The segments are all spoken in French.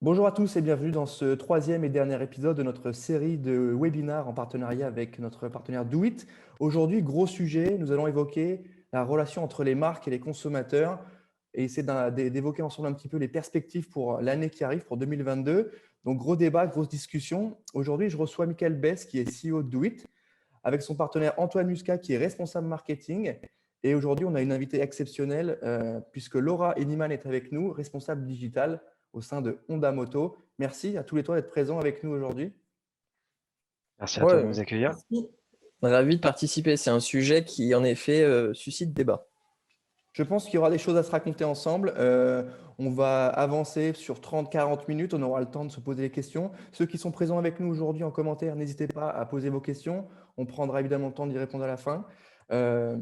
Bonjour à tous et bienvenue dans ce troisième et dernier épisode de notre série de webinars en partenariat avec notre partenaire DoIt. Aujourd'hui, gros sujet, nous allons évoquer la relation entre les marques et les consommateurs et essayer d'évoquer ensemble un petit peu les perspectives pour l'année qui arrive, pour 2022. Donc, gros débat, grosse discussion. Aujourd'hui, je reçois Michael Bess, qui est CEO de DoIt, avec son partenaire Antoine Muscat, qui est responsable marketing. Et aujourd'hui, on a une invitée exceptionnelle, puisque Laura Eniman est avec nous, responsable digital au sein de Honda Moto. Merci à tous les trois d'être présents avec nous aujourd'hui. Merci à toi de Ouais, nous accueillir. merci. Ravi de participer. C'est un sujet qui, en effet, suscite débat. Je pense qu'il y aura des choses à se raconter ensemble. On va avancer sur 30-40 minutes. On aura le temps de se poser des questions. Ceux qui sont présents avec nous aujourd'hui en commentaire, n'hésitez pas à poser vos questions. On prendra évidemment le temps d'y répondre à la fin. Euh,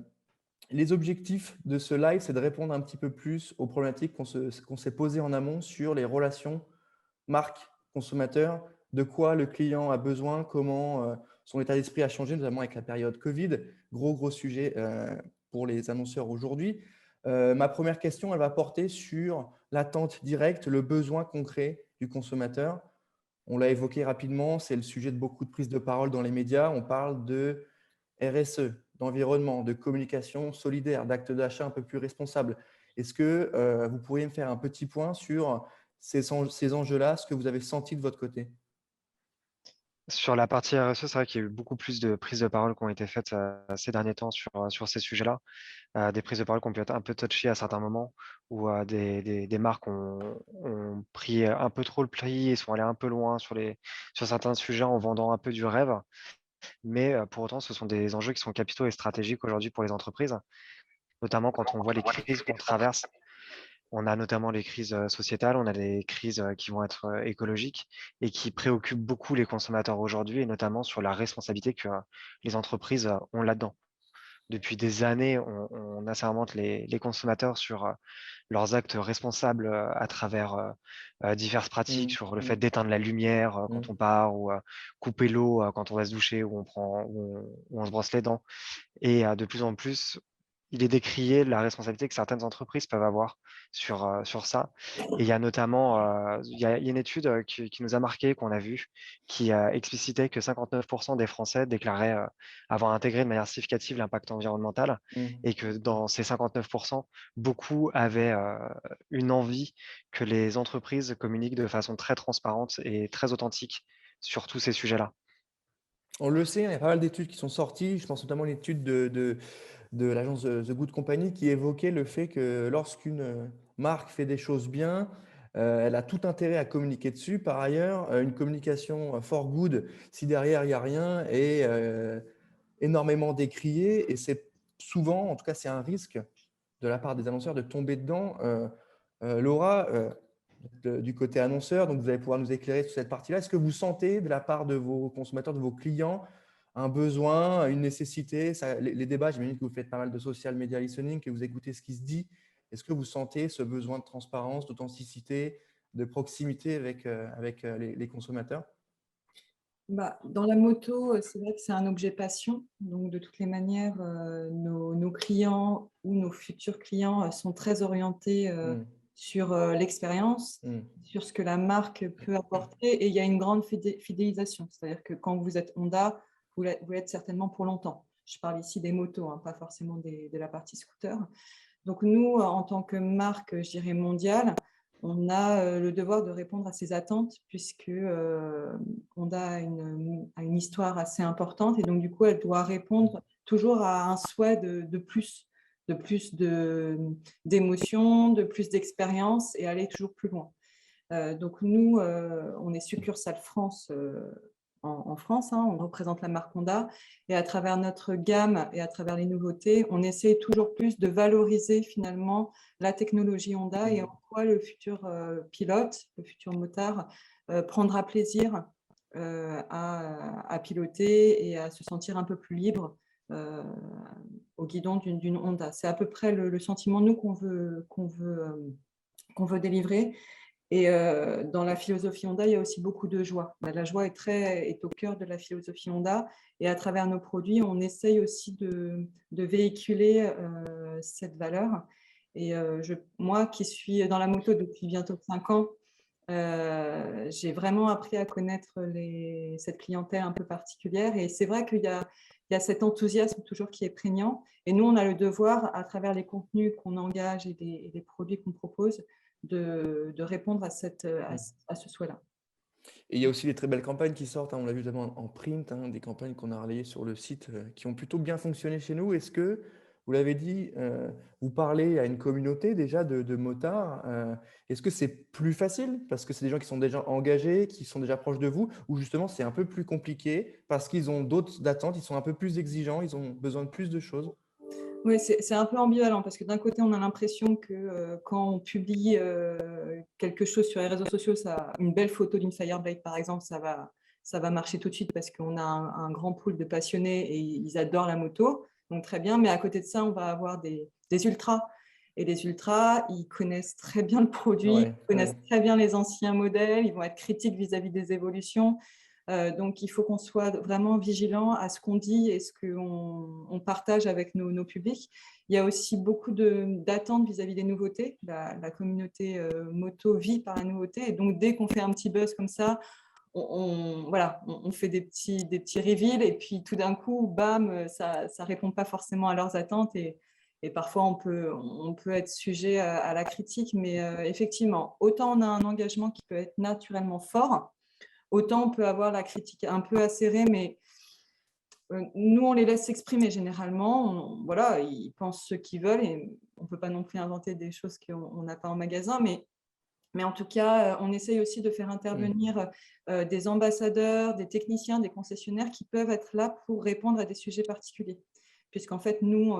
Les objectifs de ce live, c'est de répondre un petit peu plus aux problématiques qu'on s'est posées en amont sur les relations marque-consommateur, de quoi le client a besoin, comment son état d'esprit a changé, notamment avec la période Covid. Gros sujet pour les annonceurs aujourd'hui. Ma première question, elle va porter sur l'attente directe, le besoin concret du consommateur. On l'a évoqué rapidement, c'est le sujet de beaucoup de prises de parole dans les médias. On parle de RSE, d'environnement, de communication solidaire, d'actes d'achat un peu plus responsables. Est-ce que vous pourriez me faire un petit point sur ces enjeux-là, ce que vous avez senti de votre côté? Sur la partie RSE, c'est vrai qu'il y a eu beaucoup plus de prises de parole qui ont été faites ces derniers temps sur ces sujets-là. Des prises de parole qui ont pu être un peu touchées à certains moments, où des marques ont pris un peu trop le pli et sont allées un peu loin sur certains sujets en vendant un peu du rêve. Mais pour autant, ce sont des enjeux qui sont capitaux et stratégiques aujourd'hui pour les entreprises, notamment quand on voit les crises qu'on traverse. On a notamment les crises sociétales, on a des crises qui vont être écologiques et qui préoccupent beaucoup les consommateurs aujourd'hui, et notamment sur la responsabilité que les entreprises ont là-dedans. Depuis des années, on assermente les consommateurs sur leurs actes responsables à travers diverses pratiques, Mmh, sur le fait mmh, d'éteindre la lumière mmh. quand on part, ou couper l'eau quand on va se doucher, ou on se brosse les dents. Et de plus en plus, il est décrié la responsabilité que certaines entreprises peuvent avoir sur ça. Et il y a notamment il y a une étude qui nous a marqué, qu'on a vue, qui explicitait que 59% des Français déclaraient avoir intégré de manière significative l'impact environnemental, Mmh. et que dans ces 59%, beaucoup avaient une envie que les entreprises communiquent de façon très transparente et très authentique sur tous ces sujets-là. On le sait, il y a pas mal d'études qui sont sorties. Je pense notamment à l'étude de l'agence The Good Company qui évoquait le fait que lorsqu'une marque fait des choses bien, elle a tout intérêt à communiquer dessus. Par ailleurs, une communication for good, si derrière il n'y a rien, est énormément décriée. Et c'est souvent, en tout cas, c'est un risque de la part des annonceurs de tomber dedans. Laura, du côté annonceur, donc vous allez pouvoir nous éclairer sur cette partie-là. Est-ce que vous sentez de la part de vos consommateurs, de vos clients, un besoin, une nécessité? Les débats, j'imagine que vous faites pas mal de social media listening, que vous écoutez ce qui se dit. Est-ce que vous sentez ce besoin de transparence, d'authenticité, de proximité avec les consommateurs? Dans la moto, c'est vrai que c'est un objet passion. Donc, de toutes les manières, nos clients ou nos futurs clients sont très orientés Hmm, sur l'expérience, hmm, sur ce que la marque peut apporter. Et il y a une grande fidélisation. C'est-à-dire que quand vous êtes Honda, vous l'êtes certainement pour longtemps. Je parle ici des motos, hein, pas forcément de la partie scooter. Donc, nous, en tant que marque, je dirais mondiale, on a le devoir de répondre à ces attentes, puisque Honda a une histoire assez importante, et donc du coup elle doit répondre toujours à un souhait de plus, d'émotion, de plus d'expérience, et aller toujours plus loin. Donc nous, on est succursale France en France, hein, on représente la marque Honda, et à travers notre gamme et à travers les nouveautés, on essaie toujours plus de valoriser finalement la technologie Honda, et en quoi le futur pilote, le futur motard prendra plaisir à piloter et à se sentir un peu plus libre euh, au guidon d'une Honda. C'est à peu près le sentiment, nous, qu'on veut délivrer. Et dans la philosophie Honda, il y a aussi beaucoup de joie. La joie est au cœur de la philosophie Honda. Et à travers nos produits, on essaye aussi de véhiculer cette valeur. Et moi, qui suis dans la moto depuis bientôt 5 ans, J'ai vraiment appris à connaître cette clientèle un peu particulière. Et c'est vrai qu'il y a cet enthousiasme toujours qui est prégnant. Et nous, on a le devoir, à travers les contenus qu'on engage et les produits qu'on propose, de répondre à ce souhait-là. Et il y a aussi des très belles campagnes qui sortent, hein, on l'a vu notamment en print, hein, des campagnes qu'on a relayées sur le site qui ont plutôt bien fonctionné chez nous. Est-ce que, vous l'avez dit, vous parlez à une communauté déjà de motards est-ce que c'est plus facile parce que c'est des gens qui sont déjà engagés, qui sont déjà proches de vous, ou justement c'est un peu plus compliqué parce qu'ils ont d'autres attentes, ils sont un peu plus exigeants, ils ont besoin de plus de choses? Oui, c'est un peu ambivalent parce que d'un côté, on a l'impression que quand on publie quelque chose sur les réseaux sociaux, une belle photo d'une Fireblade, par exemple, ça va marcher tout de suite parce qu'on a un grand pool de passionnés et ils adorent la moto. Donc, très bien. Mais à côté de ça, on va avoir des ultras. Et les ultras, ils connaissent très bien le produit, Ouais, ils connaissent très bien les anciens modèles, ils vont être critiques vis-à-vis des évolutions. Donc, il faut qu'on soit vraiment vigilant à ce qu'on dit et ce qu'on partage avec nos publics. Il y a aussi beaucoup d'attentes vis-à-vis des nouveautés. La communauté moto vit par la nouveauté. Et donc, dès qu'on fait un petit buzz comme ça, voilà, on fait des petits reveals. Et puis, tout d'un coup, bam, ça ne répond pas forcément à leurs attentes. Et parfois, on peut être sujet à la critique. Mais effectivement, autant on a un engagement qui peut être naturellement fort, autant on peut avoir la critique un peu acérée, mais nous, on les laisse s'exprimer généralement. Voilà, ils pensent ce qu'ils veulent et on ne peut pas non plus inventer des choses qu'on n'a pas en magasin. Mais en tout cas, on essaye aussi de faire intervenir des ambassadeurs, des techniciens, des concessionnaires qui peuvent être là pour répondre à des sujets particuliers. Puisqu'en fait, nous,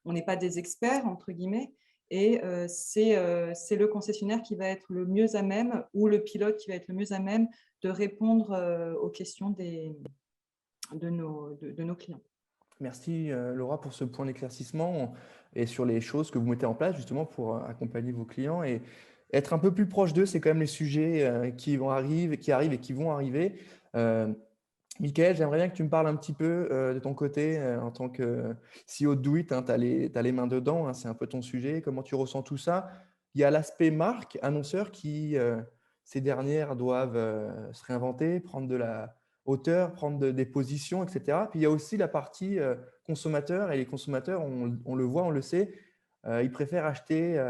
on n'est pas des experts, entre guillemets, et c'est le concessionnaire qui va être le mieux à même, ou le pilote qui va être le mieux à même de répondre aux questions de nos clients. Merci Laura pour ce point d'éclaircissement et sur les choses que vous mettez en place justement pour accompagner vos clients et être un peu plus proche d'eux, c'est quand même les sujets qui arrivent et qui vont arriver. Euh, Michael, j'aimerais bien que tu me parles un petit peu de ton côté en tant que CEO de Do It, hein, tu as les mains dedans, hein, c'est un peu ton sujet, comment tu ressens tout ça. Il y a l'aspect marque, annonceur qui, ces dernières doivent se réinventer, prendre de la hauteur, prendre des positions, etc. Puis il y a aussi la partie consommateur et les consommateurs, on le voit, on le sait, ils préfèrent acheter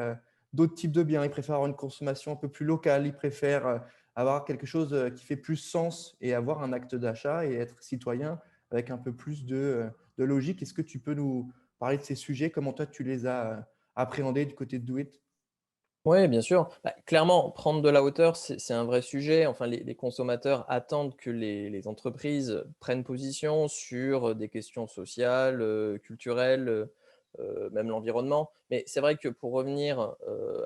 d'autres types de biens, ils préfèrent avoir une consommation un peu plus locale, ils préfèrent avoir quelque chose qui fait plus sens et avoir un acte d'achat et être citoyen avec un peu plus de logique. Est-ce que tu peux nous parler de ces sujets? Comment toi, tu les as appréhendés du côté de Do It? Oui, bien sûr. Bah, clairement, prendre de la hauteur, c'est un vrai sujet. Enfin, les consommateurs attendent que les entreprises prennent position sur des questions sociales, culturelles, même l'environnement. Mais c'est vrai que pour revenir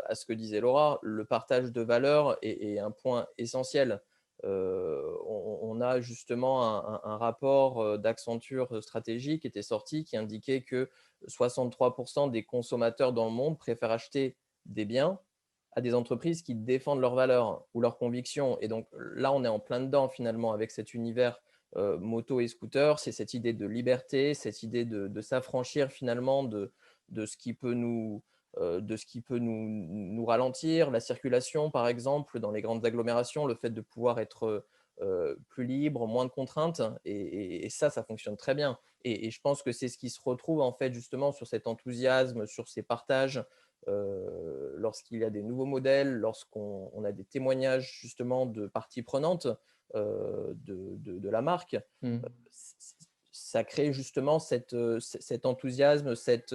à ce que disait Laura, le partage de valeurs est un point essentiel. On a justement un rapport d'Accenture Stratégie qui était sorti, qui indiquait que 63% des consommateurs dans le monde préfèrent acheter des biens à des entreprises qui défendent leurs valeurs ou leurs convictions. Et donc là, on est en plein dedans finalement avec cet univers moto et scooter. C'est cette idée de liberté, cette idée de s'affranchir finalement de ce qui peut nous ralentir. La circulation, par exemple, dans les grandes agglomérations, le fait de pouvoir être plus libre, moins de contraintes. Et ça fonctionne très bien. Et je pense que c'est ce qui se retrouve en fait justement sur cet enthousiasme, sur ces partages, lorsqu'il y a des nouveaux modèles, lorsqu'on a des témoignages justement de parties prenantes de la marque, ça crée justement cet enthousiasme, cette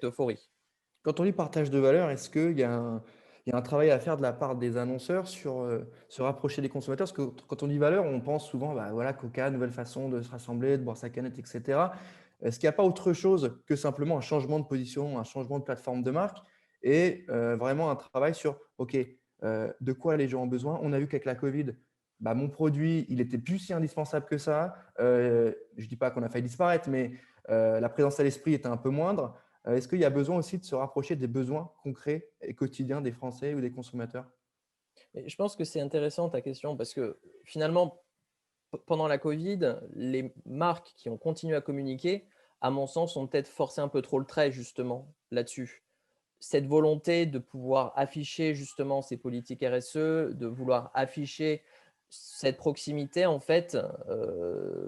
euphorie. Quand on dit partage de valeur, est-ce qu'il y a un travail à faire de la part des annonceurs sur se rapprocher des consommateurs? Parce que quand on dit valeur, on pense souvent, bah, voilà, Coca, nouvelle façon de se rassembler, de boire sa canette, etc. Est-ce qu'il n'y a pas autre chose que simplement un changement de position, un changement de plateforme de marque et vraiment un travail sur, OK, de quoi les gens ont besoin? On a vu qu'avec la Covid, bah, mon produit, il était plus si indispensable que ça. Je ne dis pas qu'on a failli disparaître, mais la présence à l'esprit était un peu moindre. Est-ce qu'il y a besoin aussi de se rapprocher des besoins concrets et quotidiens des Français ou des consommateurs? Et je pense que c'est intéressant ta question parce que finalement, pendant la Covid, les marques qui ont continué à communiquer, à mon sens, ont peut-être forcé un peu trop le trait justement là-dessus. cette volonté de pouvoir afficher justement ces politiques RSE, de vouloir afficher cette proximité, en fait,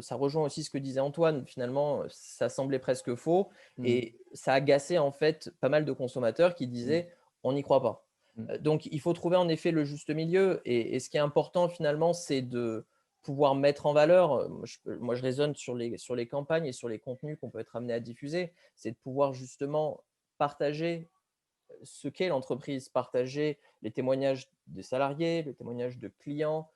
ça rejoint aussi ce que disait Antoine. Finalement, ça semblait presque faux Mmh. et ça agaçait en fait pas mal de consommateurs qui Mmh. disaient: «On n'y croit pas». Mmh. Donc il faut trouver en effet le juste milieu et ce qui est important finalement, c'est de pouvoir mettre en valeur, moi je raisonne sur les campagnes et sur les contenus qu'on peut être amené à diffuser. C'est de pouvoir justement partager ce qu'est l'entreprise, partager les témoignages des salariés, les témoignages de clients,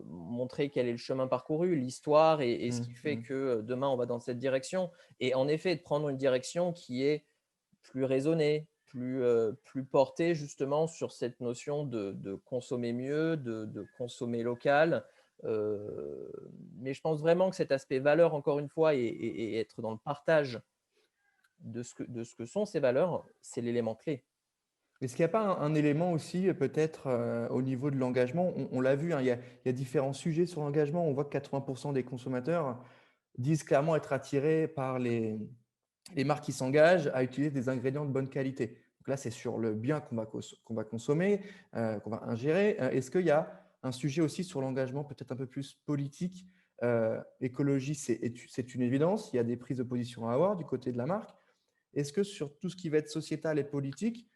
montrer quel est le chemin parcouru, l'histoire et ce Mmh. qui fait Mmh. que demain on va dans cette direction. Et en effet, de prendre une direction qui est plus raisonnée, plus portée justement sur cette notion de consommer mieux, de consommer local. Mais je pense vraiment que cet aspect valeur, encore une fois, et être dans le partage de ce que sont ces valeurs, c'est l'élément clé. Est-ce qu'il n'y a pas un élément aussi, peut-être, au niveau de l'engagement? On l'a vu, hein, il y a différents sujets sur l'engagement. On voit que 80 des consommateurs disent clairement être attirés par les marques qui s'engagent à utiliser des ingrédients de bonne qualité. Donc là, c'est sur le bien qu'on va consommer, qu'on va ingérer. Est-ce qu'il y a un sujet aussi sur l'engagement peut-être un peu plus politique? Écologie, c'est une évidence. Il y a des prises de position à avoir du côté de la marque. Est-ce que sur tout ce qui va être sociétal et politique,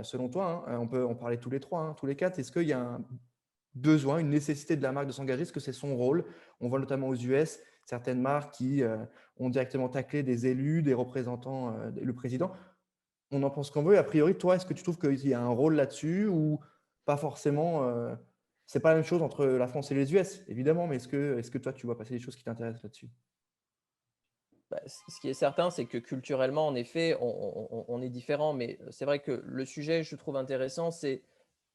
selon toi, hein, on peut en parler tous les trois, hein, tous les quatre, est-ce qu'il y a un besoin, une nécessité de la marque de s'engager? Est-ce que c'est son rôle? On voit notamment aux US certaines marques qui ont directement taclé des élus, des représentants, le président. On en pense qu'on veut. A priori, toi, est-ce que tu trouves qu'il y a un rôle là-dessus ou pas forcément c'est pas la même chose entre la France et les US, évidemment, mais est-ce que toi, tu vois passer des choses qui t'intéressent là-dessus? Bah, ce qui est certain, c'est que culturellement, en effet, on est différent. Mais c'est vrai que le sujet, je trouve intéressant, c'est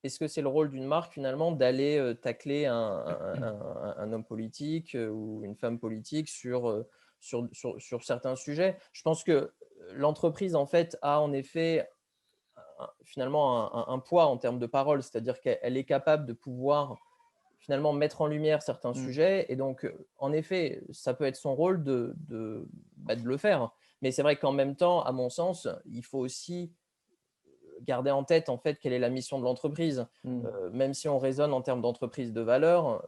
est-ce que c'est le rôle d'une marque finalement d'aller tacler un homme politique ou une femme politique sur certains sujets? Je pense que l'entreprise, en fait, a en effet finalement un poids en termes de parole, c'est-à-dire qu'elle est capable de pouvoir finalement mettre en lumière certains Mm. sujets. Et donc, en effet, ça peut être son rôle de le faire. Mais c'est vrai qu'en même temps, à mon sens, il faut aussi garder en tête en fait quelle est la mission de l'entreprise. Mm. Même si on raisonne en termes d'entreprise de valeur,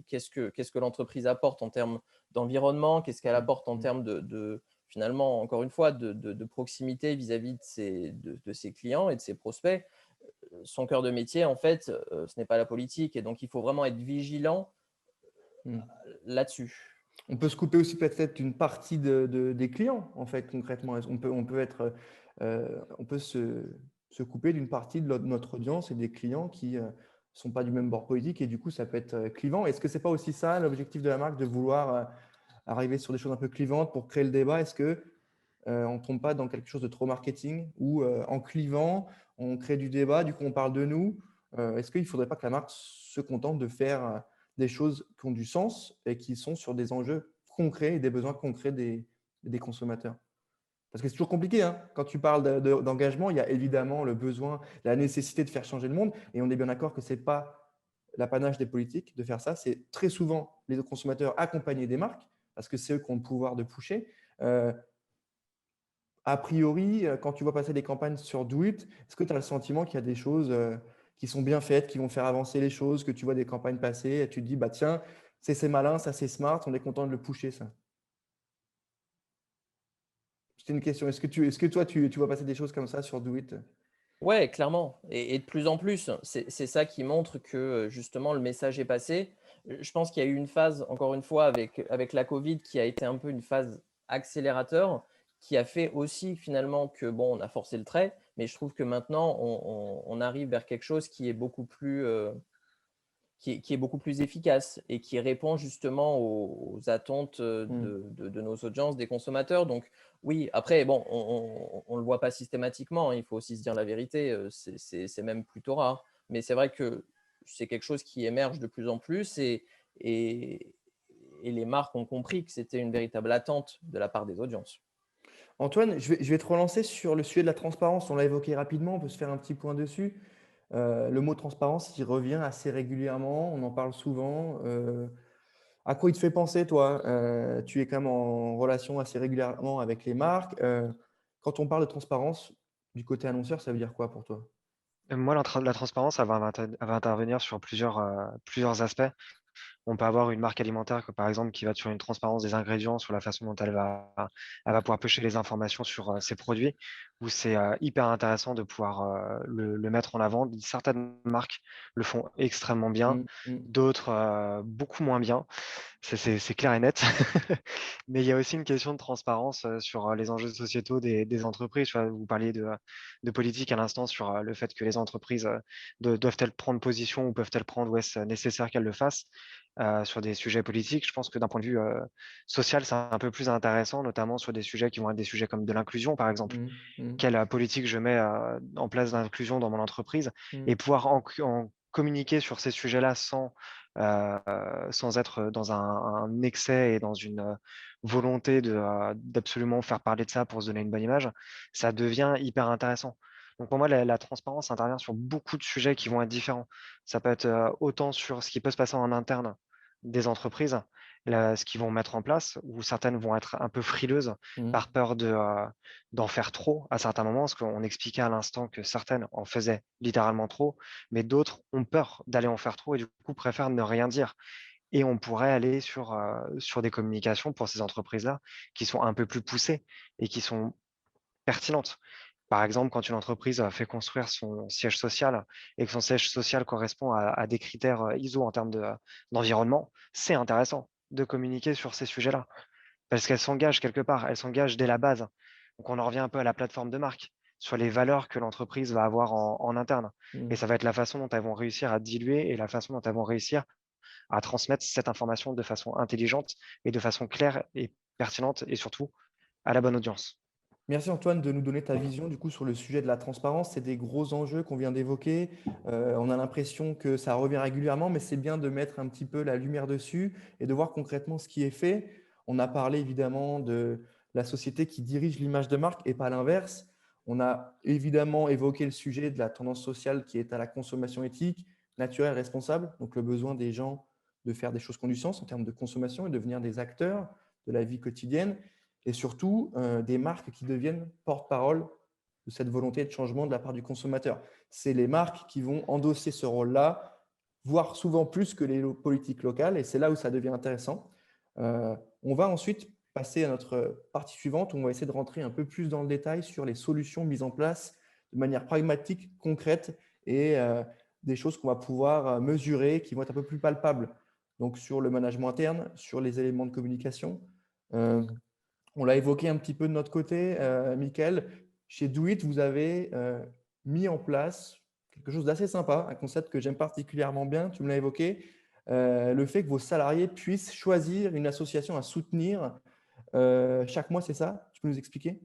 qu'est-ce que l'entreprise apporte en termes d'environnement, qu'est-ce qu'elle apporte en Mm. termes finalement, encore une fois, de proximité vis-à-vis de ses clients et de ses prospects. Son cœur de métier, en fait, ce n'est pas la politique. Et donc, il faut vraiment être vigilant Mm. là-dessus. On peut se couper aussi peut-être une partie des clients, en fait, concrètement. On peut se couper d'une partie de notre audience et des clients qui ne sont pas du même bord politique et du coup, ça peut être clivant. Est-ce que c'est pas aussi ça l'objectif de la marque, de vouloir arriver sur des choses un peu clivantes pour créer le débat? Est-ce que on ne tombe pas dans quelque chose de trop marketing où en clivant, on crée du débat, du coup, on parle de nous? Est-ce qu'il ne faudrait pas que la marque se contente de faire des choses qui ont du sens et qui sont sur des enjeux concrets et des besoins concrets des consommateurs? Parce que c'est toujours compliqué, hein. Quand tu parles d'engagement, il y a évidemment le besoin, la nécessité de faire changer le monde. Et on est bien d'accord que ce n'est pas l'apanage des politiques de faire ça. C'est très souvent les consommateurs accompagnés des marques, parce que c'est eux qui ont le pouvoir de pusher. A priori, quand tu vois passer des campagnes sur Do It, est-ce que tu as le sentiment qu'il y a des choses qui sont bien faites, qui vont faire avancer les choses, que tu vois des campagnes passer et tu te dis, bah tiens, c'est malin, ça c'est smart, on est content de le pusher, ça? C'était une question. Est-ce que toi, tu vois passer des choses comme ça sur Do It? Ouais, clairement. Et de plus en plus, c'est ça qui montre que justement le message est passé. Je pense qu'il y a eu une phase, encore une fois, avec la Covid, qui a été un peu une phase accélérateur, qui a fait aussi finalement que, bon, on a forcé le trait, mais je trouve que maintenant, on arrive vers quelque chose qui est beaucoup plus, qui est beaucoup plus efficace et qui répond justement aux attentes Hmm. de nos audiences, des consommateurs. Donc oui, après, bon, on ne le voit pas systématiquement, hein, il faut aussi se dire la vérité, c'est même plutôt rare. Mais c'est vrai que c'est quelque chose qui émerge de plus en plus et, et les marques ont compris que c'était une véritable attente de la part des audiences. Antoine, je vais te relancer sur le sujet de la transparence. On l'a évoqué rapidement, on peut se faire un petit point dessus. Le mot transparence, il revient assez régulièrement, on en parle souvent. À quoi il te fait penser, toi? Tu es quand même en relation assez régulièrement avec les marques. Quand on parle de transparence, du côté annonceur, ça veut dire quoi pour toi? Moi, la transparence, elle va intervenir sur plusieurs aspects. On peut avoir une marque alimentaire que, par exemple, qui va être sur une transparence des ingrédients, sur la façon dont elle va pouvoir pêcher les informations sur ses produits, où c'est hyper intéressant de pouvoir le mettre en avant. Certaines marques le font extrêmement bien, Mmh, mmh. d'autres beaucoup moins bien. C'est clair et net. Mais il y a aussi une question de transparence sur les enjeux sociétaux des entreprises. Tu vois, vous parliez de politique à l'instant sur le fait que les entreprises doivent-elles prendre position ou peuvent-elles prendre, ou est-ce nécessaire qu'elles le fassent sur des sujets politiques. Je pense que d'un point de vue social, c'est un peu plus intéressant, notamment sur des sujets qui vont être des sujets comme de l'inclusion, par exemple. Mmh, mmh, Quelle politique je mets en place d'inclusion dans mon entreprise mmh. et pouvoir en communiquer sur ces sujets-là euh, sans être dans un excès et dans une volonté d'absolument faire parler de ça pour se donner une bonne image, ça devient hyper intéressant. Donc pour moi, la transparence intervient sur beaucoup de sujets qui vont être différents. Ça peut être autant sur ce qui peut se passer en interne des entreprises, ce qu'ils vont mettre en place, où certaines vont être un peu frileuses Mmh. par peur d'en faire trop à certains moments, parce qu'on expliquait à l'instant que certaines en faisaient littéralement trop, mais d'autres ont peur d'aller en faire trop et du coup préfèrent ne rien dire. Et on pourrait aller sur des communications pour ces entreprises-là qui sont un peu plus poussées et qui sont pertinentes. Par exemple, quand une entreprise fait construire son siège social et que son siège social correspond à des critères ISO en termes d'environnement, c'est intéressant de communiquer sur ces sujets-là parce qu'elle s'engage quelque part, elle s'engage dès la base. Donc on en revient un peu à la plateforme de marque, sur les valeurs que l'entreprise va avoir en interne. Et Mmh. ça va être la façon dont elles vont réussir à diluer et la façon dont elles vont réussir à transmettre cette information de façon intelligente et de façon claire et pertinente et surtout à la bonne audience. Merci Antoine de nous donner ta vision du coup sur le sujet de la transparence. C'est des gros enjeux qu'on vient d'évoquer. On a l'impression que ça revient régulièrement, mais c'est bien de mettre un petit peu la lumière dessus et de voir concrètement ce qui est fait. On a parlé évidemment de la société qui dirige l'image de marque et pas l'inverse. On a évidemment évoqué le sujet de la tendance sociale qui est à la consommation éthique, naturelle, responsable, donc le besoin des gens de faire des choses qui ont du sens en termes de consommation et devenir des acteurs de la vie quotidienne et surtout des marques qui deviennent porte-parole de cette volonté de changement de la part du consommateur. C'est les marques qui vont endosser ce rôle-là, voire souvent plus que les politiques locales, et c'est là où ça devient intéressant. On va ensuite passer à notre partie suivante, où on va essayer de rentrer un peu plus dans le détail sur les solutions mises en place de manière pragmatique, concrète, et des choses qu'on va pouvoir mesurer, qui vont être un peu plus palpables. Donc sur le management interne, sur les éléments de communication. On l'a évoqué un petit peu de notre côté, Mickaël. Chez Do-It, vous avez mis en place quelque chose d'assez sympa, un concept que j'aime particulièrement bien, tu me l'as évoqué, le fait que vos salariés puissent choisir une association à soutenir chaque mois, c'est ça? Tu peux nous expliquer?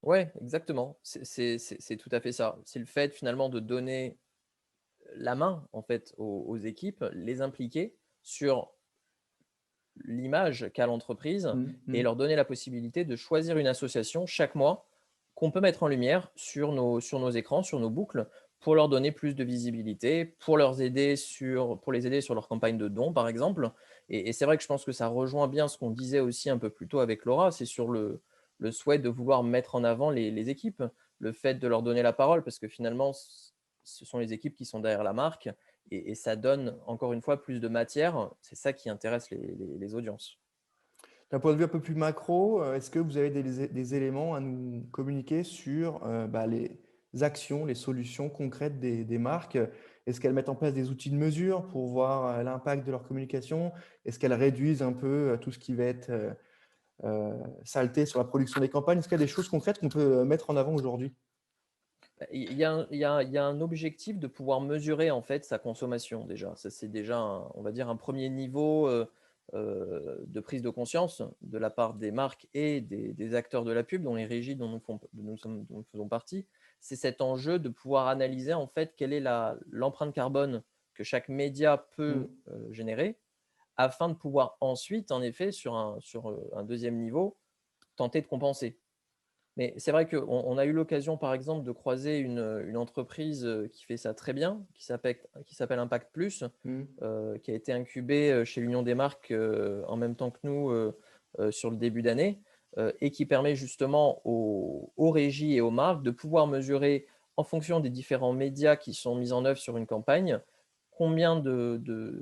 Ouais, exactement. C'est tout à fait ça. C'est le fait finalement de donner la main en fait aux équipes, les impliquer sur l'image qu'a l'entreprise et Mm. leur donner la possibilité de choisir une association chaque mois qu'on peut mettre en lumière sur nos écrans, sur nos boucles, pour leur donner plus de visibilité, pour les aider sur leur campagne de dons, par exemple. Et c'est vrai que je pense que ça rejoint bien ce qu'on disait aussi un peu plus tôt avec Laura, c'est sur le souhait de vouloir mettre en avant les équipes, le fait de leur donner la parole, parce que finalement, ce sont les équipes qui sont derrière la marque et ça donne encore une fois plus de matière. C'est ça qui intéresse les audiences. D'un point de vue un peu plus macro, est-ce que vous avez des éléments à nous communiquer sur les actions, les solutions concrètes des marques? Est-ce qu'elles mettent en place des outils de mesure pour voir l'impact de leur communication? Est-ce qu'elles réduisent un peu tout ce qui va être saleté sur la production des campagnes? Est-ce qu'il y a des choses concrètes qu'on peut mettre en avant aujourd'hui? Il y a un objectif de pouvoir mesurer en fait sa consommation déjà. Ça, c'est déjà, on va dire, un premier niveau de prise de conscience de la part des marques et des acteurs de la pub, dont les régies dont nous faisons partie. C'est cet enjeu de pouvoir analyser en fait quelle est l'empreinte carbone que chaque média Mm. peut générer, afin de pouvoir ensuite, en effet, sur un deuxième niveau, tenter de compenser. Mais c'est vrai qu'on a eu l'occasion, par exemple, de croiser une entreprise qui fait ça très bien, qui s'appelle Impact Plus, Mm. qui a été incubée chez l'Union des marques en même temps que nous sur le début d'année, et qui permet justement aux régies et aux marques de pouvoir mesurer, en fonction des différents médias qui sont mis en œuvre sur une campagne,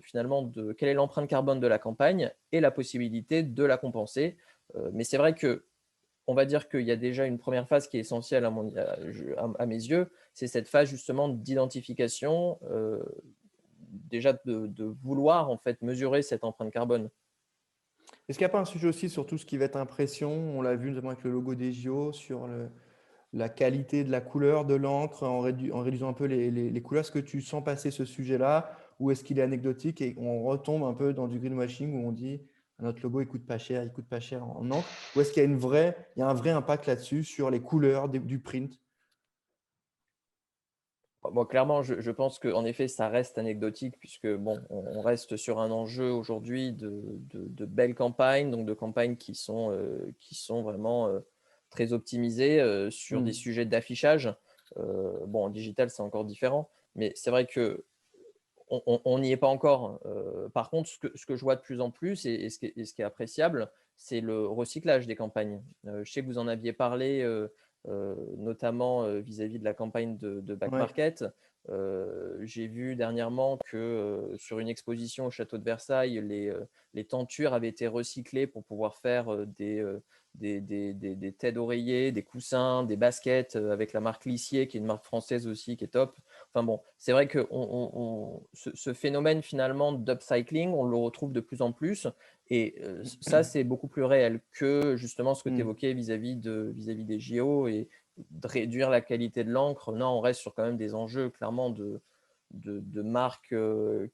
finalement, quelle est l'empreinte carbone de la campagne et la possibilité de la compenser. Mais c'est vrai que on va dire qu'il y a déjà une première phase qui est essentielle à mes yeux, c'est cette phase justement d'identification, déjà de vouloir en fait mesurer cette empreinte carbone. Est-ce qu'il n'y a pas un sujet aussi sur tout ce qui va être impression? On l'a vu notamment avec le logo des JO, sur la qualité de la couleur de l'encre, en réduisant un peu les couleurs. Est-ce que tu sens passer ce sujet-là ou est-ce qu'il est anecdotique et on retombe un peu dans du greenwashing où on dit notre logo il coûte pas cher en encre? Ou est-ce qu'il y a il y a un vrai impact là-dessus sur les couleurs du print? Bon, clairement, je pense qu'en effet, ça reste anecdotique puisque bon, on reste sur un enjeu aujourd'hui de belles campagnes, donc de campagnes qui sont vraiment très optimisées sur des sujets d'affichage. Bon, en digital, c'est encore différent, mais c'est vrai que on n'y est pas encore. Par contre, ce que je vois de plus en plus et ce qui est appréciable, c'est le recyclage des campagnes. Je sais que vous en aviez parlé, notamment vis-à-vis de la campagne de Back Ouais. Market. J'ai vu dernièrement que sur une exposition au château de Versailles, les tentures avaient été recyclées pour pouvoir faire des têtes d'oreiller, des coussins, des baskets avec la marque Lissier, qui est une marque française aussi, qui est top. Enfin bon, c'est vrai que ce phénomène finalement d'upcycling, on le retrouve de plus en plus. Et ça, c'est beaucoup plus réel que justement ce que tu évoquais vis-à-vis des JO et de réduire la qualité de l'encre. Non, on reste sur quand même des enjeux clairement de marque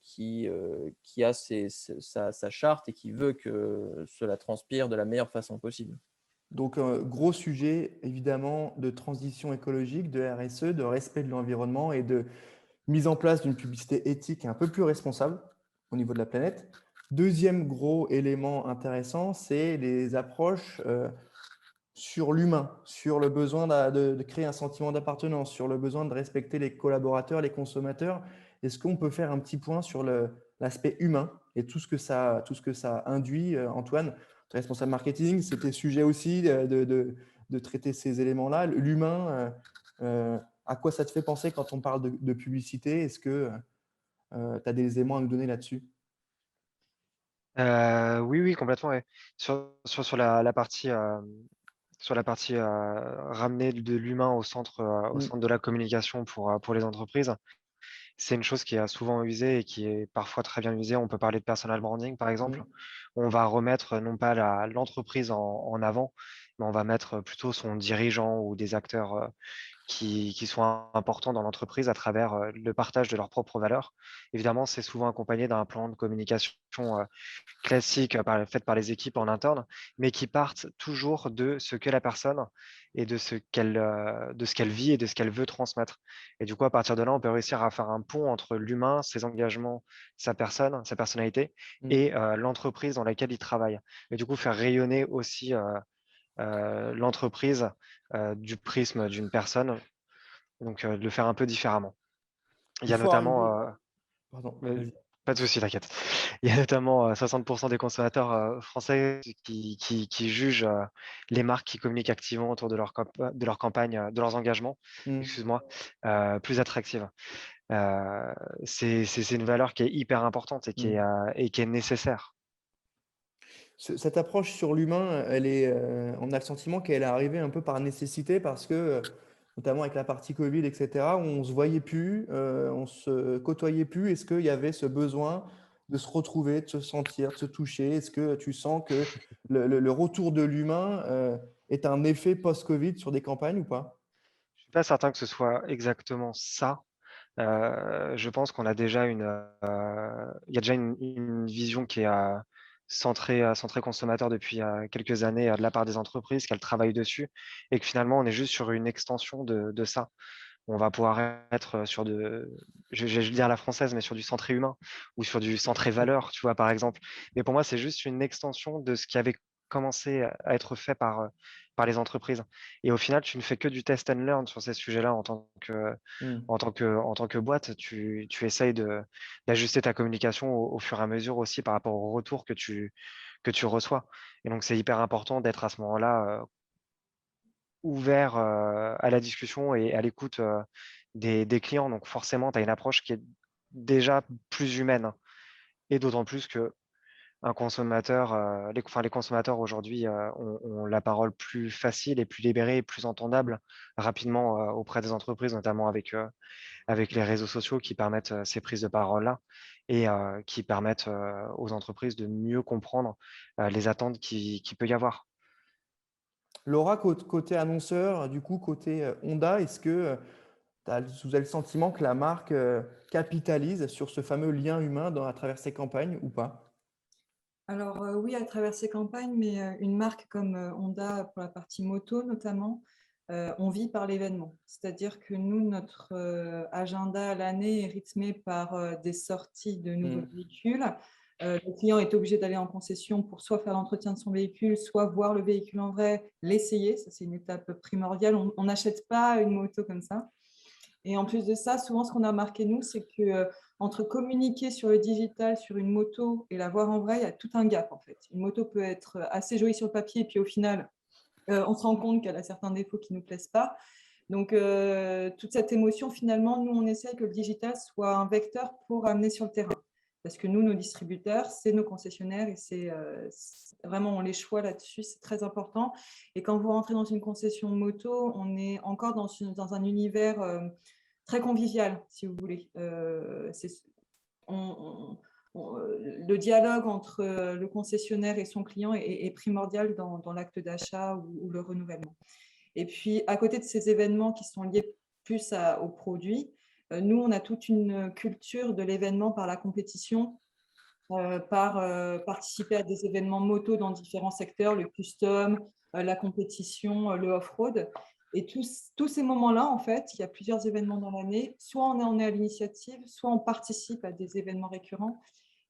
qui a sa charte et qui veut que cela transpire de la meilleure façon possible. Donc, gros sujet évidemment de transition écologique, de RSE, de respect de l'environnement et de mise en place d'une publicité éthique un peu plus responsable au niveau de la planète. Deuxième gros élément intéressant, c'est les approches sur l'humain, sur le besoin de créer un sentiment d'appartenance, sur le besoin de respecter les collaborateurs, les consommateurs. Est-ce qu'on peut faire un petit point sur l'aspect humain et tout ce que ça induit, Antoine, responsable marketing, c'était sujet aussi de traiter ces éléments-là. L'humain, à quoi ça te fait penser quand on parle de publicité? Est-ce que tu as des éléments à nous donner là-dessus? Oui, oui, complètement. Ouais. Sur la partie, ramener de l'humain au Mm. centre de la communication pour les entreprises, c'est une chose qui est souvent usée et qui est parfois très bien usée. On peut parler de personal branding, par exemple. Oui. On va remettre non pas l'entreprise en avant, mais on va mettre plutôt son dirigeant ou des acteurs qui sont importants dans l'entreprise à travers le partage de leurs propres valeurs. Évidemment, c'est souvent accompagné d'un plan de communication classique faite par les équipes en interne, mais qui partent toujours de ce que la personne et de ce qu'elle vit et de ce qu'elle veut transmettre. Et du coup, à partir de là, on peut réussir à faire un pont entre l'humain, ses engagements, sa personne, sa personnalité Mm. et l'entreprise dans laquelle il travaille. Et du coup, faire rayonner aussi l'entreprise du prisme d'une personne, donc de le faire un peu différemment. Il y Il a faut arriver. notamment, Pardon, euh, vas-y. pas de souci, t'inquiète. Il y a notamment 60% des consommateurs français qui jugent les marques qui communiquent activement autour de leur campagne, de leurs engagements, Mm. excuse-moi, plus attractives. C'est une valeur qui est hyper importante Mm. et qui est nécessaire. Cette approche sur l'humain, on a le sentiment qu'elle est arrivée un peu par nécessité parce que, notamment avec la partie Covid, etc., on se voyait plus, on se côtoyait plus. Est-ce qu'il y avait ce besoin de se retrouver, de se sentir, de se toucher? Est-ce que tu sens que le retour de l'humain, est un effet post-Covid sur des campagnes ou pas? Je suis pas certain que ce soit exactement ça. Je pense qu'on a déjà il y a déjà une vision qui est centrée consommateur depuis quelques années de la part des entreprises, qu'elles travaillent dessus, et que finalement on est juste sur une extension de ça. On va pouvoir être sur je vais dire à la française, mais sur du centré humain ou sur du centré valeur, tu vois, par exemple. Mais pour moi, c'est juste une extension de ce qui avait commencé à être fait par les entreprises. Et au final, tu ne fais que du test and learn sur ces sujets-là Mm. en tant que boîte. Tu essayes d'ajuster ta communication au fur et à mesure aussi par rapport au retour que tu reçois. Et donc, c'est hyper important d'être à ce moment-là ouvert à la discussion et à l'écoute des clients. Donc, forcément, tu as une approche qui est déjà plus humaine. Et d'autant plus que un consommateur, les consommateurs aujourd'hui ont la parole plus facile et plus libérée et plus entendable rapidement auprès des entreprises, notamment avec les réseaux sociaux qui permettent ces prises de parole-là et qui permettent aux entreprises de mieux comprendre les attentes qu'il peut y avoir. Laura, côté annonceur, du coup, côté Honda, est-ce que vous avez le sentiment que la marque capitalise sur ce fameux lien humain à travers ses campagnes ou pas? Alors oui, à travers ces campagnes, mais une marque comme Honda pour la partie moto notamment, on vit par l'événement. C'est-à-dire que nous, notre agenda à l'année est rythmé par des sorties de nouveaux véhicules. Le client est obligé d'aller en concession pour soit faire l'entretien de son véhicule, soit voir le véhicule en vrai, l'essayer. Ça, c'est une étape primordiale. On n'achète pas une moto comme ça. Et en plus de ça, souvent, ce qu'on a remarqué, nous, c'est que entre communiquer sur le digital, sur une moto et la voir en vrai, il y a tout un gap, en fait. Une moto peut être assez jolie sur le papier, et puis au final, on se rend compte qu'elle a certains défauts qui ne nous plaisent pas. Donc, toute cette émotion, finalement, nous, on essaie que le digital soit un vecteur pour amener sur le terrain. Parce que nous, nos distributeurs, c'est nos concessionnaires et c'est vraiment, on les choix là-dessus, c'est très important. Et quand vous rentrez dans une concession de moto, on est encore dans un univers très convivial, si vous voulez. Le dialogue entre le concessionnaire et son client est primordial dans l'acte d'achat ou le renouvellement. Et puis, à côté de ces événements qui sont liés plus aux produits, nous, on a toute une culture de l'événement par la compétition, par participer à des événements moto dans différents secteurs, le custom, la compétition, le off-road. Et tous ces moments-là, en fait, il y a plusieurs événements dans l'année. Soit on est à l'initiative, soit on participe à des événements récurrents.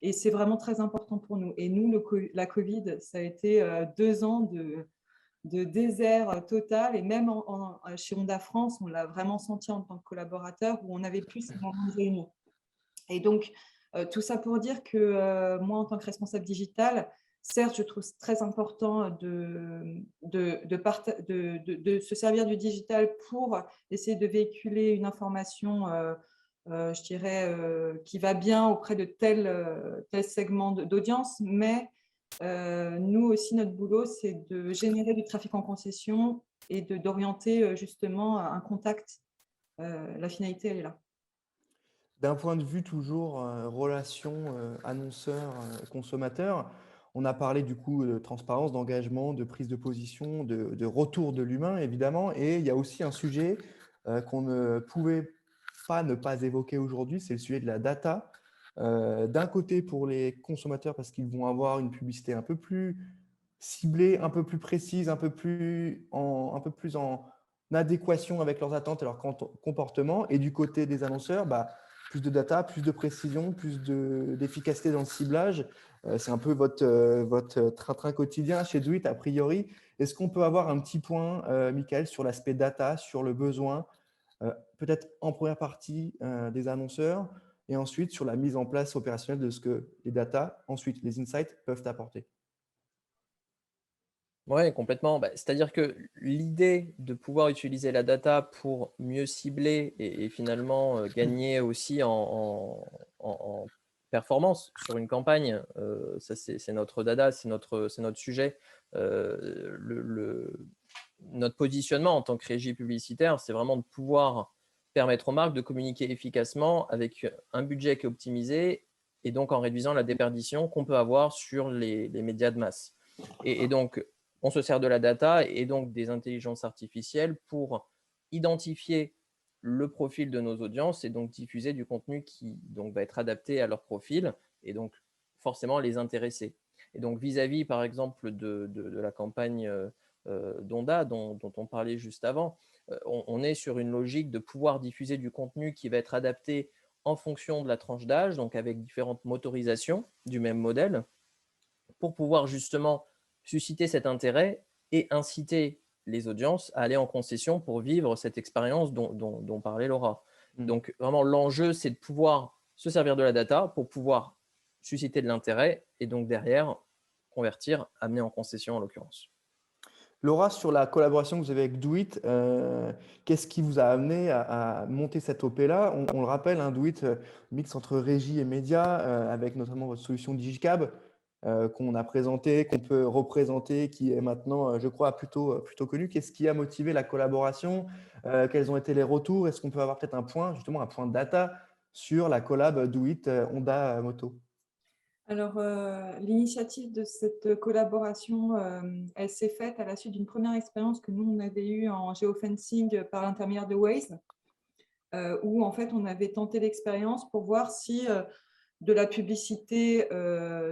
Et c'est vraiment très important pour nous. Et nous, la Covid, ça a été 2 ans de désert total. Et même chez Honda France, on l'a vraiment senti en tant que collaborateur, où on n'avait plus ces moments de réunion. Et donc, tout ça pour dire que moi, en tant que responsable digital, certes, je trouve très important de se servir du digital pour essayer de véhiculer une information, je dirais, qui va bien auprès de tel segment d'audience. Mais nous aussi, notre boulot, c'est de générer du trafic en concession et d'orienter justement un contact. La finalité, elle est là. D'un point de vue toujours relation annonceur-consommateur, on a parlé du coup de transparence, d'engagement, de prise de position, de retour de l'humain évidemment. Et il y a aussi un sujet qu'on ne pouvait pas ne pas évoquer aujourd'hui, c'est le sujet de la data. D'un côté pour les consommateurs parce qu'ils vont avoir une publicité un peu plus ciblée, un peu plus précise, un peu plus en adéquation avec leurs attentes et leurs comportements. Et du côté des annonceurs, plus de data, plus de précision, plus d'efficacité dans le ciblage. C'est un peu votre train-train quotidien chez Do-It, a priori. Est-ce qu'on peut avoir un petit point, Michael, sur l'aspect data, sur le besoin, peut-être en première partie des annonceurs, et ensuite sur la mise en place opérationnelle de ce que les data, ensuite les insights peuvent apporter? Oui, complètement. C'est-à-dire que l'idée de pouvoir utiliser la data pour mieux cibler et finalement gagner aussi en performance sur une campagne, ça c'est notre dada, c'est notre sujet. Notre positionnement en tant que régie publicitaire, c'est vraiment de pouvoir permettre aux marques de communiquer efficacement avec un budget qui est optimisé et donc en réduisant la déperdition qu'on peut avoir sur les médias de masse. Et donc, on se sert de la data et donc des intelligences artificielles pour identifier le profil de nos audiences et donc diffuser du contenu qui donc va être adapté à leur profil et donc forcément les intéresser. Et donc vis-à-vis par exemple de la campagne d'Honda dont on parlait juste avant, on est sur une logique de pouvoir diffuser du contenu qui va être adapté en fonction de la tranche d'âge, donc avec différentes motorisations du même modèle, pour pouvoir justement susciter cet intérêt et inciter les audiences à aller en concession pour vivre cette expérience dont parlait Laura. Donc vraiment, l'enjeu, c'est de pouvoir se servir de la data pour pouvoir susciter de l'intérêt et donc derrière convertir, amener en concession en l'occurrence. Laura, sur la collaboration que vous avez avec Doit, qu'est-ce qui vous a amené à monter cette OP-là? On le rappelle, hein, Doit, mix entre régie et médias, avec notamment votre solution Digicab, qu'on a présentée, qu'on peut représenter, qui est maintenant, je crois, plutôt connue. Qu'est-ce qui a motivé la collaboration? Quels ont été les retours? Est-ce qu'on peut avoir peut-être un point, justement, un point data sur la collab Doit Honda Moto? Alors, l'initiative de cette collaboration, elle s'est faite à la suite d'une première expérience que nous, on avait eue en géofencing par l'intermédiaire de Waze, où en fait, on avait tenté l'expérience pour voir si de la publicité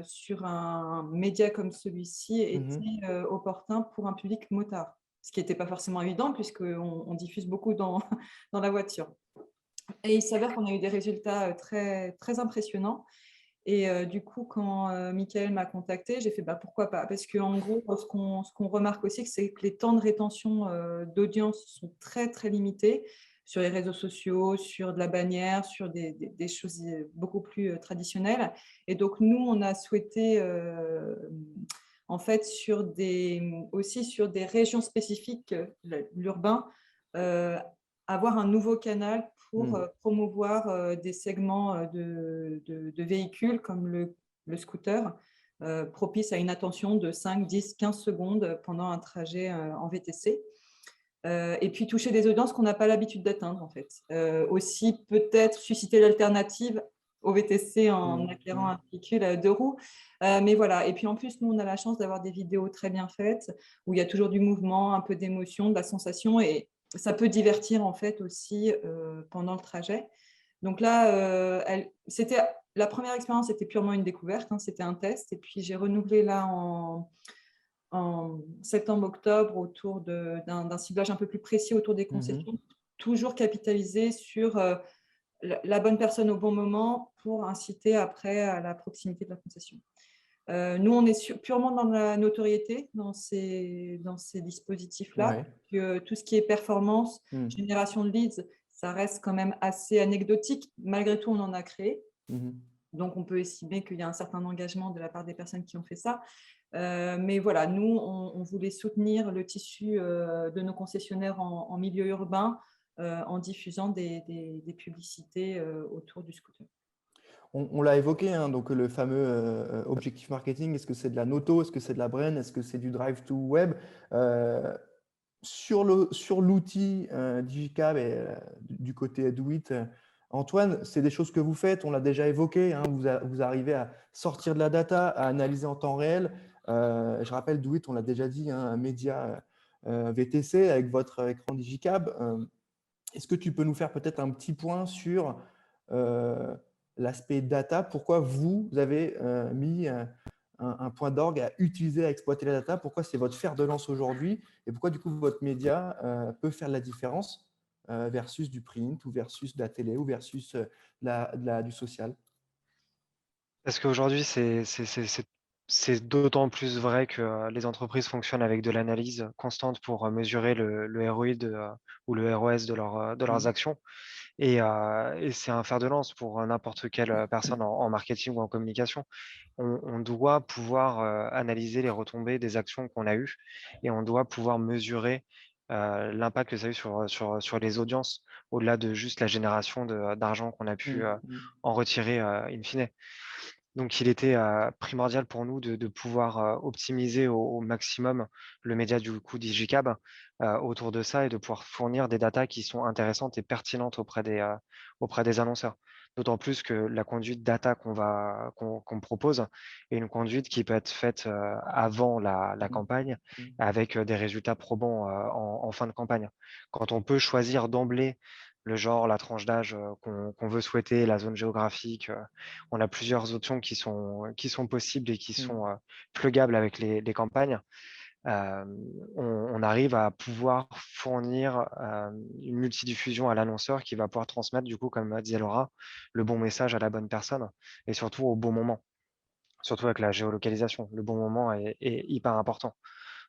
sur un média comme celui-ci était opportun pour un public motard. Ce qui n'était pas forcément évident puisqu'on diffuse beaucoup dans la voiture. Et il s'avère qu'on a eu des résultats très, très impressionnants. Et du coup, quand Michael m'a contacté, j'ai fait pourquoi pas? Parce qu'en gros, ce qu'on remarque aussi, c'est que les temps de rétention d'audience sont très, très limités sur les réseaux sociaux, sur de la bannière, sur des choses beaucoup plus traditionnelles. Et donc, nous, on a souhaité, en fait, aussi sur des régions spécifiques, l'urbain, avoir un nouveau canal pour promouvoir des segments de véhicules comme le scooter, propice à une attention de 5, 10, 15 secondes pendant un trajet en VTC. Et puis toucher des audiences qu'on n'a pas l'habitude d'atteindre en fait. Aussi peut-être susciter l'alternative au VTC en acquérant un véhicule à 2 roues. Mais voilà, et puis en plus, nous, on a la chance d'avoir des vidéos très bien faites, où il y a toujours du mouvement, un peu d'émotion, de la sensation, et ça peut divertir en fait aussi pendant le trajet. Donc là, la première expérience était purement une découverte, hein, c'était un test, et puis j'ai renouvelé là en septembre-octobre autour d'un ciblage un peu plus précis autour des concessions, toujours capitaliser sur la bonne personne au bon moment pour inciter après à la proximité de la concession. Nous, on est purement dans la notoriété dans ces dispositifs-là. Ouais. Tout ce qui est performance, génération de leads, ça reste quand même assez anecdotique. Malgré tout, on en a créé. Donc, on peut estimer qu'il y a un certain engagement de la part des personnes qui ont fait ça. Mais voilà, nous, on voulait soutenir le tissu de nos concessionnaires en milieu urbain en diffusant des publicités autour du scooter. On l'a évoqué, hein, donc le fameux objectif marketing. Est-ce que c'est de la noto? Est-ce que c'est de la brand? Est-ce que c'est du drive to web? Sur l'outil Digicab et du côté Doit, Antoine, c'est des choses que vous faites, on l'a déjà évoqué, hein, vous arrivez à sortir de la data, à analyser en temps réel. Je rappelle, Doit, on l'a déjà dit, hein, un média VTC avec votre écran Digicab. Est-ce que tu peux nous faire peut-être un petit point sur l'aspect data? Pourquoi vous avez mis un point d'orgue à utiliser, à exploiter la data? Pourquoi c'est votre fer de lance aujourd'hui? Et pourquoi du coup votre média peut faire la différence versus du print ou versus de la télé ou versus du social? Parce qu'aujourd'hui, c'est d'autant plus vrai que les entreprises fonctionnent avec de l'analyse constante pour mesurer le ROI ou le ROS de leurs actions. Et c'est un fer de lance pour n'importe quelle personne en marketing ou en communication. On doit pouvoir analyser les retombées des actions qu'on a eues et on doit pouvoir mesurer l'impact que ça a eu sur les audiences, au-delà de juste la génération d'argent qu'on a pu en retirer in fine. Donc, il était primordial pour nous de pouvoir optimiser au maximum le média du coup Digicab autour de ça et de pouvoir fournir des datas qui sont intéressantes et pertinentes auprès des annonceurs. D'autant plus que la conduite data qu'on propose est une conduite qui peut être faite avant la campagne avec des résultats probants en fin de campagne. Quand on peut choisir d'emblée le genre, la tranche d'âge qu'on veut souhaiter, la zone géographique, on a plusieurs options qui sont possibles et qui sont pluggables avec les campagnes. On arrive à pouvoir fournir une multidiffusion à l'annonceur qui va pouvoir transmettre, du coup, comme disait Laura, le bon message à la bonne personne et surtout au bon moment, surtout avec la géolocalisation. Le bon moment est hyper important.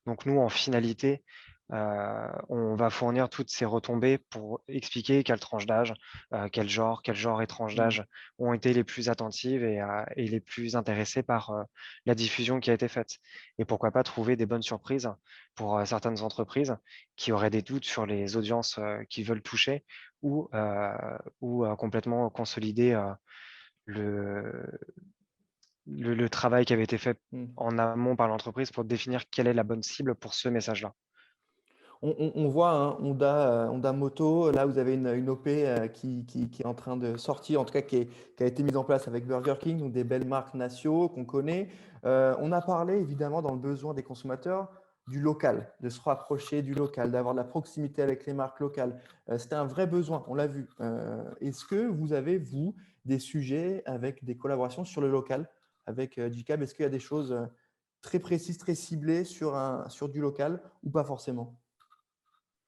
Donc nous, en finalité, on va fournir toutes ces retombées pour expliquer quelle tranche d'âge, quel genre et tranche d'âge ont été les plus attentives et les plus intéressées par, la diffusion qui a été faite. Et pourquoi pas trouver des bonnes surprises pour, certaines entreprises qui auraient des doutes sur les audiences, qu'ils veulent toucher ou complètement consolider, le le travail qui avait été fait Mmh. en amont par l'entreprise pour définir quelle est la bonne cible pour ce message-là. On voit un Honda Moto, là vous avez une OP qui est en train de sortir, en tout cas qui a été mise en place avec Burger King, donc des belles marques nationaux qu'on connaît. On a parlé évidemment dans le besoin des consommateurs du local, de se rapprocher du local, d'avoir de la proximité avec les marques locales. C'était un vrai besoin, on l'a vu. Est-ce que vous avez, vous, des sujets avec des collaborations sur le local avec GCAB? Est-ce qu'il y a des choses très précises, très ciblées sur du local ou pas forcément?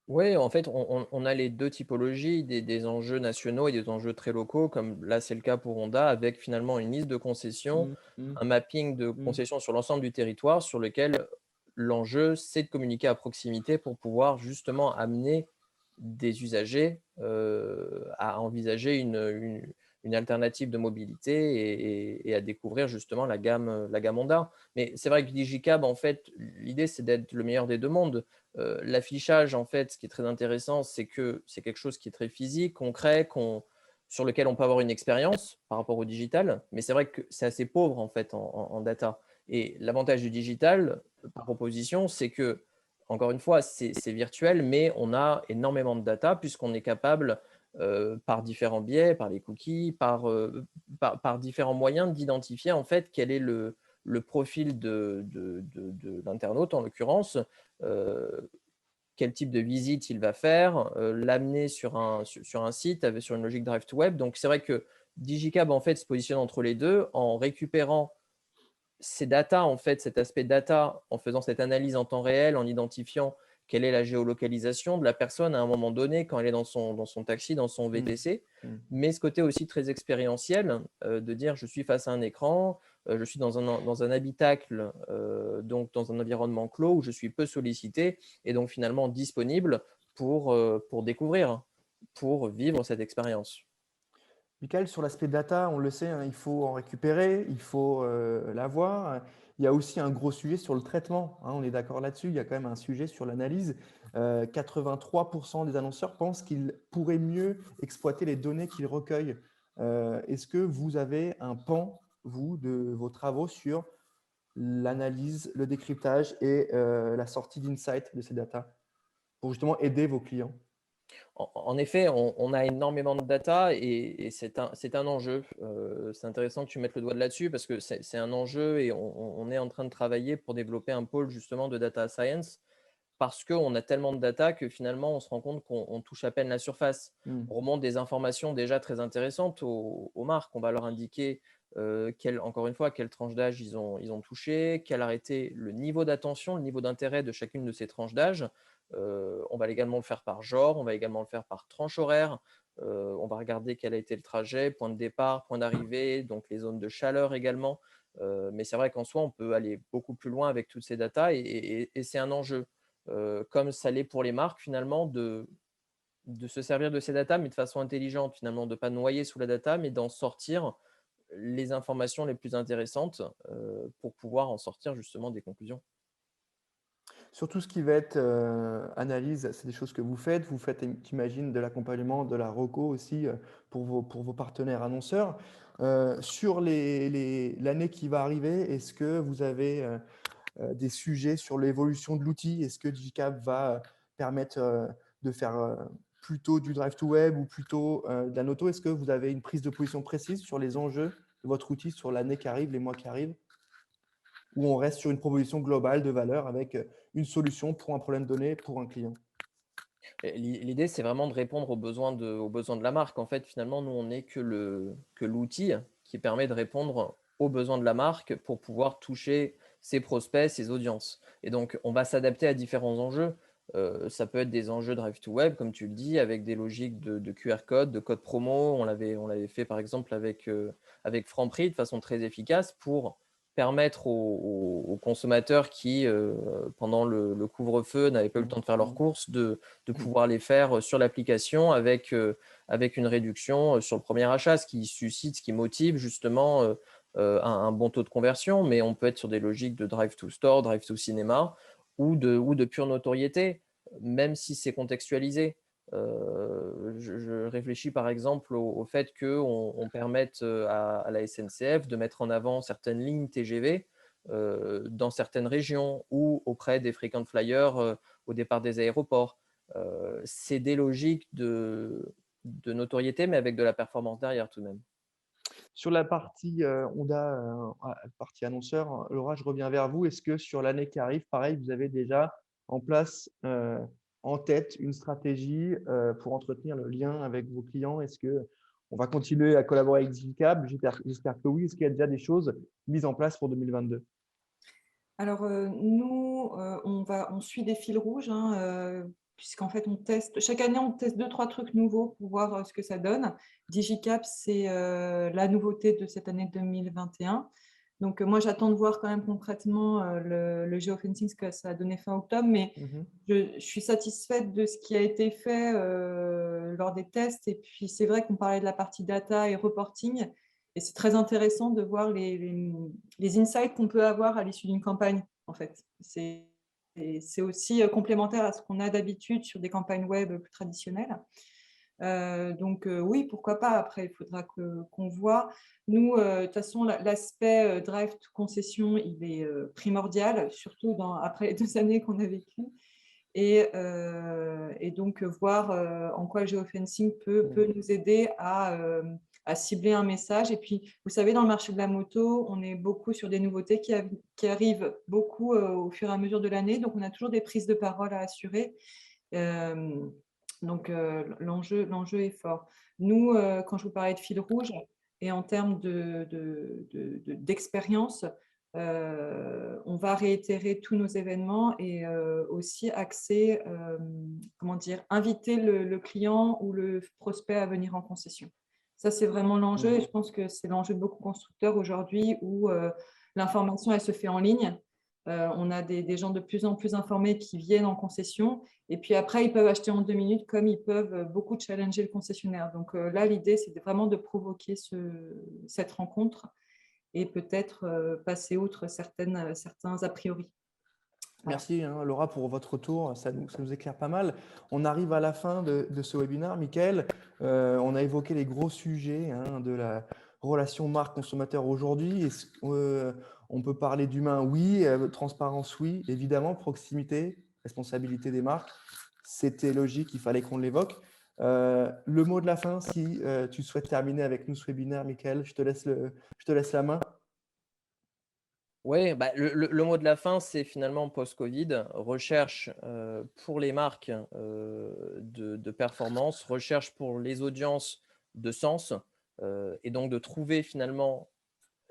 Oui, en fait, on a les 2 typologies, des enjeux nationaux et des enjeux très locaux, comme là, c'est le cas pour Honda, avec finalement une liste de concessions, Mmh, mmh, un mapping de mmh. concessions sur l'ensemble du territoire sur lequel l'enjeu, c'est de communiquer à proximité pour pouvoir justement amener des usagers, à envisager une alternative de mobilité et à découvrir justement la gamme Honda. Mais c'est vrai que Digicab, en fait, l'idée, c'est d'être le meilleur des 2 mondes. L'affichage, en fait, ce qui est très intéressant, c'est que c'est quelque chose qui est très physique, concret, sur lequel on peut avoir une expérience par rapport au digital, mais c'est vrai que c'est assez pauvre en fait en data. Et l'avantage du digital, par opposition, c'est que, encore une fois, c'est virtuel, mais on a énormément de data puisqu'on est capable, par différents biais, par les cookies, par différents moyens d'identifier en fait quel est le profil de l'internaute en l'occurrence, euh, quel type de visite il va faire, l'amener sur un site, sur une logique Drive to Web. Donc, c'est vrai que Digicab, en fait, se positionne entre les deux en récupérant ces data, en fait, cet aspect data, en faisant cette analyse en temps réel, en identifiant quelle est la géolocalisation de la personne à un moment donné quand elle est dans son taxi, dans son Mmh. VTC, Mmh. mais ce côté aussi très expérientiel, de dire je suis face à un écran, je suis dans un habitacle, donc dans un environnement clos où je suis peu sollicité et donc finalement disponible pour découvrir, pour vivre cette expérience. Michael, sur l'aspect data, on le sait, hein, il faut en récupérer, il faut l'avoir. Il y a aussi un gros sujet sur le traitement, hein, on est d'accord là-dessus. Il y a quand même un sujet sur l'analyse. 83% des annonceurs pensent qu'ils pourraient mieux exploiter les données qu'ils recueillent. Est-ce que vous avez un pan, vous, de vos travaux sur l'analyse, le décryptage et la sortie d'insight de ces data pour justement aider vos clients? En effet, on a énormément de data et c'est un enjeu. C'est intéressant que tu mettes le doigt là-dessus parce que c'est un enjeu et on est en train de travailler pour développer un pôle justement de data science parce qu'on a tellement de data que finalement on se rend compte qu'on touche à peine la surface. Hmm. On remonte des informations déjà très intéressantes aux marques. On va leur indiquer, encore une fois, quelle tranche d'âge ils ont touché, quel a été le niveau d'attention, le niveau d'intérêt de chacune de ces tranches d'âge. On va également le faire par genre, on va également le faire par tranche horaire. On va regarder quel a été le trajet, point de départ, point d'arrivée, donc les zones de chaleur également. Mais c'est vrai qu'en soi, on peut aller beaucoup plus loin avec toutes ces datas et c'est un enjeu. Comme ça l'est pour les marques finalement, de se servir de ces datas, mais de façon intelligente finalement, de ne pas noyer sous la data, mais d'en sortir les informations les plus intéressantes pour pouvoir en sortir justement des conclusions. Sur tout ce qui va être analyse, c'est des choses que vous faites. Vous faites, j'imagine, de l'accompagnement, de la reco aussi pour vos partenaires annonceurs. Sur l'année qui va arriver, est-ce que vous avez des sujets sur l'évolution de l'outil? Est-ce que Digicap va permettre de faire plutôt du drive to web ou plutôt de la noto? Est-ce que vous avez une prise de position précise sur les enjeux de votre outil sur l'année qui arrive, les mois qui arrivent? Ou on reste sur une proposition globale de valeur avec une solution pour un problème donné pour un client? Et l'idée, c'est vraiment de répondre aux besoins de la marque. En fait, finalement, nous, on n'est que l'outil qui permet de répondre aux besoins de la marque pour pouvoir toucher ses prospects, ses audiences. Et donc, on va s'adapter à différents enjeux. Ça peut être des enjeux drive to web, comme tu le dis, avec des logiques de QR code, de code promo. On l'avait fait, par exemple, avec Franprix de façon très efficace pour permettre aux consommateurs qui, pendant le couvre-feu, n'avaient pas eu le temps de faire leurs courses, de pouvoir les faire sur l'application avec une réduction sur le premier achat, ce qui suscite, ce qui motive justement un bon taux de conversion. Mais on peut être sur des logiques de drive to store, drive to cinéma ou de pure notoriété, même si c'est contextualisé. Je réfléchis par exemple au fait qu'on permette à la SNCF de mettre en avant certaines lignes TGV dans certaines régions ou auprès des frequent flyers au départ des aéroports. C'est des logiques de notoriété, mais avec de la performance derrière tout de même. Sur la partie partie annonceur, Laura, je reviens vers vous. Est-ce que sur l'année qui arrive, pareil, vous avez déjà en place en tête une stratégie pour entretenir le lien avec vos clients? Est-ce qu'on va continuer à collaborer avec Digicab? J'espère que oui. Est-ce qu'il y a déjà des choses mises en place pour 2022? Alors, nous, on suit des fils rouges, hein, puisqu'en fait, chaque année, on teste 2-3 trucs nouveaux pour voir ce que ça donne. Digicap, c'est la nouveauté de cette année 2021. Donc, moi, j'attends de voir quand même concrètement le géofencing, ce que ça a donné fin octobre, mais je suis satisfaite de ce qui a été fait lors des tests. Et puis, c'est vrai qu'on parlait de la partie data et reporting. Et c'est très intéressant de voir les insights qu'on peut avoir à l'issue d'une campagne, en fait. C'est aussi complémentaire à ce qu'on a d'habitude sur des campagnes web plus traditionnelles. Donc oui, pourquoi pas. Après, il faudra qu'on voit. Nous, de toute façon, l'aspect drive to concession, il est primordial, surtout après les 2 années qu'on a vécues. Et donc, voir en quoi le géofencing peut nous aider à cibler un message. Et puis, vous savez, dans le marché de la moto, on est beaucoup sur des nouveautés qui arrivent beaucoup au fur et à mesure de l'année. Donc, on a toujours des prises de parole à assurer. Donc, l'enjeu est fort. Nous, quand je vous parlais de fil rouge, et en termes d'expérience, on va réitérer tous nos événements et aussi inviter le client ou le prospect à venir en concession. Ça, c'est vraiment l'enjeu et je pense que c'est l'enjeu de beaucoup de constructeurs aujourd'hui où l'information, elle se fait en ligne. On a des gens de plus en plus informés qui viennent en concession et puis après, ils peuvent acheter en 2 minutes comme ils peuvent beaucoup challenger le concessionnaire. Donc là, l'idée, c'est vraiment de provoquer cette rencontre et peut-être passer outre certains a priori. Merci Laura pour votre retour, ça nous éclaire pas mal. On arrive à la fin de ce webinaire. Mickaël, on a évoqué les gros sujets de la relation marque-consommateur aujourd'hui. On peut parler d'humain, oui, transparence, oui, évidemment, proximité, responsabilité des marques. C'était logique, il fallait qu'on l'évoque. Le mot de la fin, si tu souhaites terminer avec nous ce webinaire, Mickaël, je te laisse la main. Oui, le mot de la fin, c'est finalement post-Covid, recherche pour les marques de performance, recherche pour les audiences de sens, et donc de trouver finalement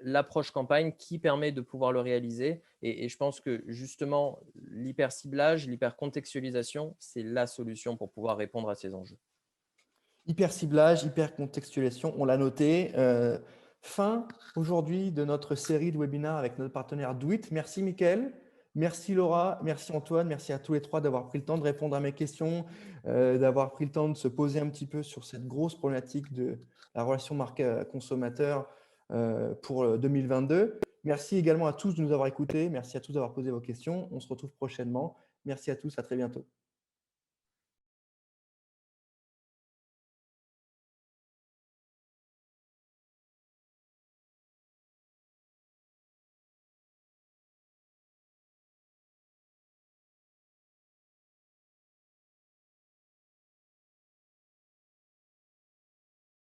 l'approche campagne qui permet de pouvoir le réaliser. Et je pense que justement, l'hyper-ciblage, l'hyper-contextualisation, c'est la solution pour pouvoir répondre à ces enjeux. Hyper ciblage, hyper contextualisation, on l'a noté. Fin aujourd'hui de notre série de webinaires avec notre partenaire Douit. Merci Mickaël, merci Laura, merci Antoine, merci à tous les trois d'avoir pris le temps de répondre à mes questions, d'avoir pris le temps de se poser un petit peu sur cette grosse problématique de la relation marque-consommateur pour 2022. Merci également à tous de nous avoir écoutés, merci à tous d'avoir posé vos questions. On se retrouve prochainement. Merci à tous, à très bientôt.